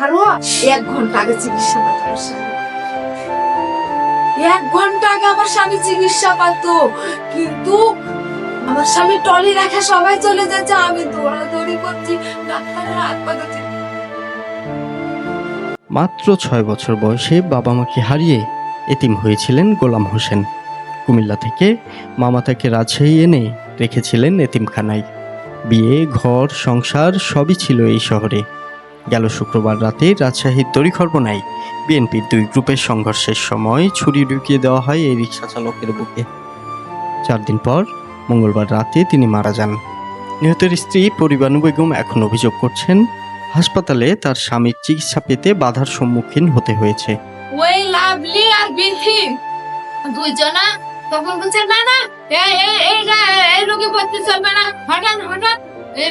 আরো 1 ঘন্টা আগে চিকিৎসা পাতো আমার স্বামী। 1 ঘন্টা আগে আমার স্বামী চিকিৎসা পাতো, কিন্তু আমার স্বামী টলি রেখে সবাই চলে যাচ্ছে, আমি দৌড়াদৌড়ি করছি, ডাক্তারের হাত পা ধরছি। মাত্র 6 বছর বয়সে বাবা মাকে হারিয়ে এতিম হয়েছিলেন গোলাম হোসেন। কুমিল্লা থেকে মামা তাকে রাজশাহী এনে রেখেছিলেন এতিমখানায়। বিয়ে, ঘর, সংসার সবই ছিল এই শহরে। গেল শুক্রবার রাতে রাজশাহীর তড়িখরবনায় বিএনপির 2 গ্রুপের সংঘর্ষের সময় ছুরি ঢুকিয়ে দেওয়া হয় এই রিকশা চালকের বুকে। 4 দিন পর মঙ্গলবার রাতে তিনি মারা যান। নিহতের স্ত্রী পরিবানু বেগম এখন অভিযোগ করছেন, হাসপাতালে তার স্বামীর চিকিৎসা পেতে বাধার সম্মুখীন হতে হয়েছে। ওই লাভলি আর বিথি দুইজনা তখন বলছে, না না এই রোগী ভর্তি চলবে না, হঠাৎ হঠাৎ এই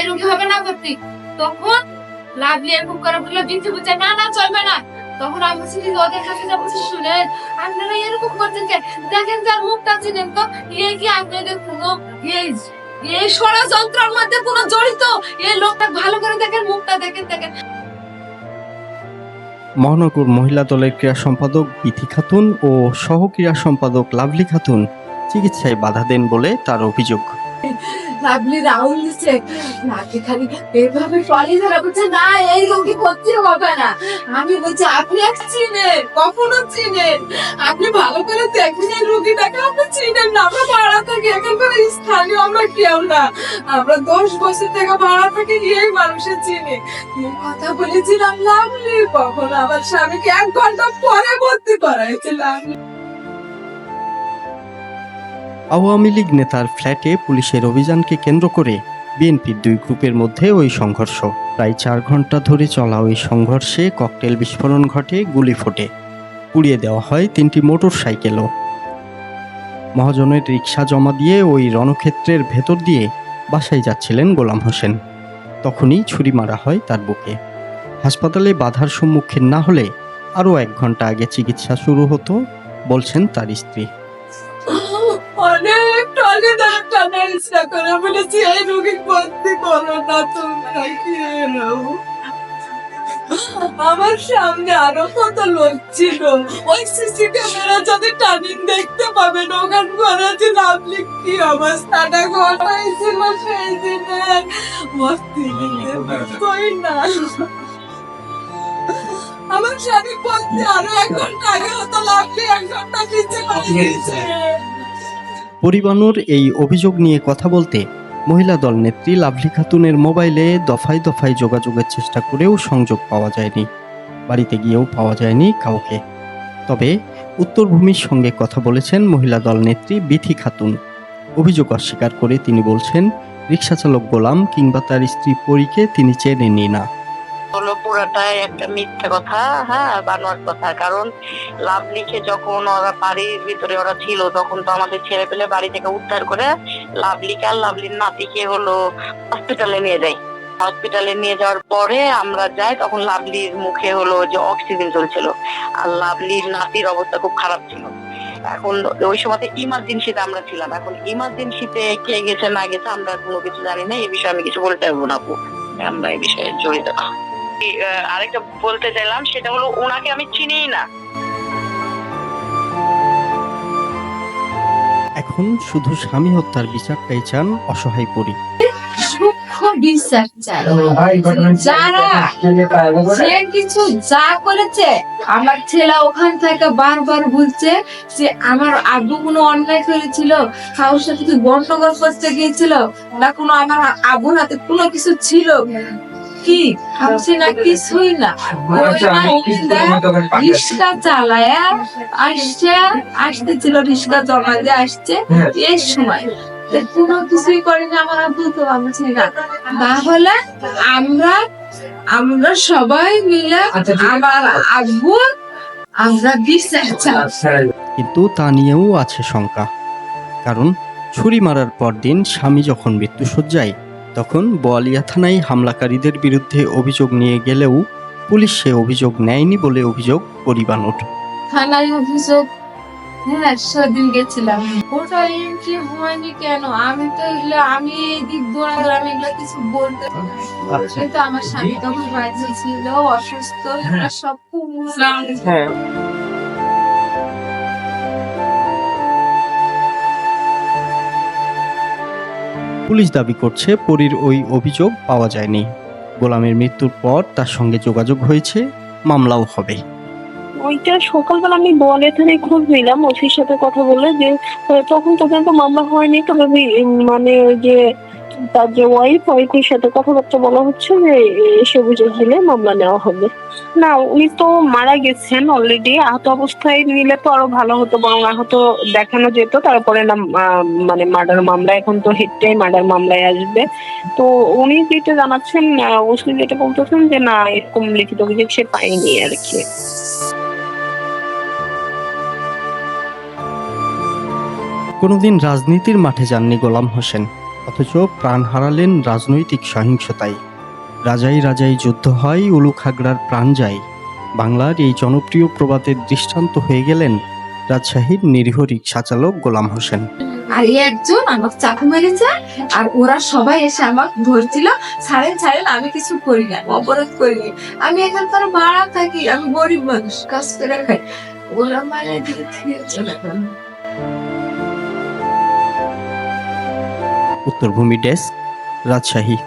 রোগী হবে না ভর্তি। তখন লাভলি এরকম করে বললো, বিথি বলছে না না চলবে না। তখন আমি বলছি ওদের কাছে যাবো, শুনে আপনারা এরকম করছেন কে? দেখেন যার মুখটা চিনেন তো, এই কি আপনাদের কোনো এই ষড়যন্ত্রের মধ্যে কোনো জড়িত? এই লোকটা ভালো করে দেখেন, মুখটা দেখেন। মহানগর মহিলা দলের ক্রীড়া সম্পাদক বিথি খাতুন ও সহ ক্রীড়া সম্পাদক লাভলি খাতুন চিকিৎসায় বাধা দেন বলে তার অভিযোগ। লাভলি রাউন্ড দিচ্ছে, নাকি খালি এভাবে টলি ধরা বলছে, না এই রোগী ভর্তি হবে না। আমি বলছি আপনি এক চিনেন, কখনো চিনেন? আপনি ভালো করে দেখেন এই রোগীটাকে, আপনি চিনেন না? আমরা ভাড়া থাকি, এখানকার স্থানীয় আমরা কেউ না, আমরা 10 বছর থেকে ভাড়া থাকি, এই মানুষের চিনি। এই কথা বলেছিলাম লাভলি, কখন আমার স্বামীকে 1 ঘন্টা পরে ভর্তি করাইছিলাম। আওয়ামী লীগ নেতার ফ্ল্যাটে পুলিশের অভিযানকে কেন্দ্র করে বিএনপির 2 গ্রুপের মধ্যে ওই সংঘর্ষ। প্রায় 4 ঘন্টা ধরে চলা ওই সংঘর্ষে ককটেল বিস্ফোরণ ঘটে, গুলি ফোটে, পুড়িয়ে দেওয়া হয় 3টি মোটর সাইকেলও। মহাজনের রিকশা জমা দিয়ে ওই রণক্ষেত্রের ভেতর দিয়ে বাসায় যাচ্ছিলেন গোলাম হোসেন। তখনই ছুরি মারা হয় তার বুকে। হাসপাতালে বাধার সম্মুখীন না হলে আরও 1 ঘন্টা আগে চিকিৎসা শুরু হতো বলছেন তার স্ত্রী। অনেক টলি ধরে টানার ইচ্ছা করে বলেছি, এই রোগী ভর্তি করো না তোমরা, আমার সামনে আরো কত লোক ছিল, ওই সিসি ক্যামেরা যদি টানিন দেখতে পাবেন ওখান করে যে লাভলি কি অবস্থাটা ঘটাইছিল সেই দিনে। ভর্তি কই না, আমার স্বামী বলতে আরো 1 ঘন্টা আগে হতো, লাভলি 1 ঘন্টা পিছিয়ে দিয়েছে। পরিবানুর এই অভিযোগ নিয়ে কথা বলতে মহিলা দল নেত্রী লাভলি খাতুনের মোবাইলে দফায় দফায় যোগাযোগের চেষ্টা করেও সংযোগ পাওয়া যায়নি। বাড়িতে গিয়েও পাওয়া যায়নি কাউকে। তবে উত্তরভূমির সঙ্গে কথা বলেছেন মহিলা দল নেত্রী বিথি খাতুন। অভিযোগ অস্বীকার করে তিনি বলছেন, রিকশাচালক গোলাম কিংবা তার স্ত্রী পরীকে তিনি চেনেনই না। হলো পুরাটাই একটা মিথ্যা কথা, হ্যাঁ, বানোয়ার কথা। কারণ লাভলিকে যখন ওরা বাড়ির ভিতরে ওরা ছিল, তখন তো আমাদের ছেলে পেলে বাড়ি থেকে উদ্ধার করে লাভলিকে আর লাভলির নাতিকে হলো হসপিটালে নিয়ে যায়। হসপিটালে নিয়ে যাওয়ার পরে আমরা যাই, তখন লাভলির মুখে হলো যে অক্সিজেন চলছিল, আর লাভলির নাতির অবস্থা খুব খারাপ ছিল। এখন ওই সময় ইমার্জেন্সিতে আমরা ছিলাম। এখন ইমার্জেন্সিতে কে গেছে না গেছে আমরা কোনো কিছু জানি না, এই বিষয়ে আমি কিছু বলতে পারবো না আপু, আমরা এই বিষয়ে জড়িত না। আরেকটা বলতে চাইলাম, সেটা হলো ওনাকে আমি চিনিই না। এখন শুধু স্বামী হত্যার বিচারটাই চান অসহায় পরী। সূক্ষ্ম বিচার চাই। যারা যে কিছু যা করেছে, আমার ছেলে ওখান থেকে বারবার বলছে যে আমার আব্বু কোনো অন্যায় করেছিল, কারোর সাথে কি গন্ডগোল করতে গিয়েছিল, না কোনো আমার আব্বুর হাতে কোনো কিছু ছিল কি? ভাবছি না, কিছুই না। রিক্সা চালায় আসতেছিল, রিক্সা জমা দিয়ে আসছে, এই সময় কোনো কিছুই করেনি আমার আব্বু। তো ভাবছি না, তাহলে আমরা সবাই মিলে আমার আব্বু আমরা বিচার চাই। কিন্তু তা নিয়েও আছে শঙ্কা। কারণ ছুরি মারার পর দিন স্বামী যখন মৃত্যুশয্যায়, তখন বোয়ালিয়া থানায় হামলাকারীদের বিরুদ্ধে অভিযোগ নিয়ে গেলেও পুলিশ সে অভিযোগ নেয়নি বলে অভিযোগ পরিবানুর। থানায় অভিযোগ হ্যাঁ সেদিন গেছিলাম, ওটা এন্ট্রি হয়নি কেন? আমি তো আমি এই দিক দৌড়ালাম, আমি এগুলো কিছু বলতে পারি না। কিন্তু আমার স্বামী তখন বাড়িতে ছিল, অসুস্থ, এটা সব খুব হ্যাঁ। পুলিশ দাবি করছে পরীর ওই অভিযোগ পাওয়া যায়নি। গোলামের মৃত্যুর পর তার সঙ্গে যোগাযোগ হয়েছে, মামলাও হবে। ওইটা সকালবেলা আমি বলে থানায় খোঁজ নিলাম, ওসির সাথে কথা বলে যে তখন পর্যন্ত মামলা হয়নি, তবে মানে ওই যে তার যে ওয়াইফের সাথে কথাবার্তা বলা হচ্ছে যে এসে অভিযোগ দিলে মামলা নেওয়া হবে। না, উনি তো মারা গেছেন অলরেডি, আহত অবস্থায় নিলে তো আরো ভালো হতো, বরং আহত দেখানো যেত, তারপরে না মানে মার্ডার মামলা, এখন তো হেডটাই মার্ডার মামলায় আসবে। তো উনি যেটা জানাচ্ছেন, ওসি যেটা বলতেছেন যে না, এরকম লিখিত অভিযোগ সে পায়নি আর কি। কোনোদিন রাজনীতির মাঠে যাননি গোলাম হোসেন, অথচ প্রাণ হারালেন রাজনৈতিক সহিংসতায়। রাজাই রাজাই যুদ্ধ হয়, উলু খাগড়ার প্রাণ যায়। বাংলার এই জনপ্রিয় প্রবাদের দৃষ্টান্ত হয়ে গেলেন রাজশাহীর নিরীহ রিকশা চালক গোলাম হোসেন। আর একজন আমাকে চাকু মেরেছে, আর ওরা সবাই এসে আমাকে ধরছিল, ছাড়েন ছাড়েন, আমি কিছু করি না, অপরাধ করিনি, আমি এখানকার ভাড়া থাকি, আমি গরিব মানুষ, কাজ করে খাই। ওরা মানে দিয়ে চলে গেল। উত্তরভূমি ডেস্ক, রাজশাহী।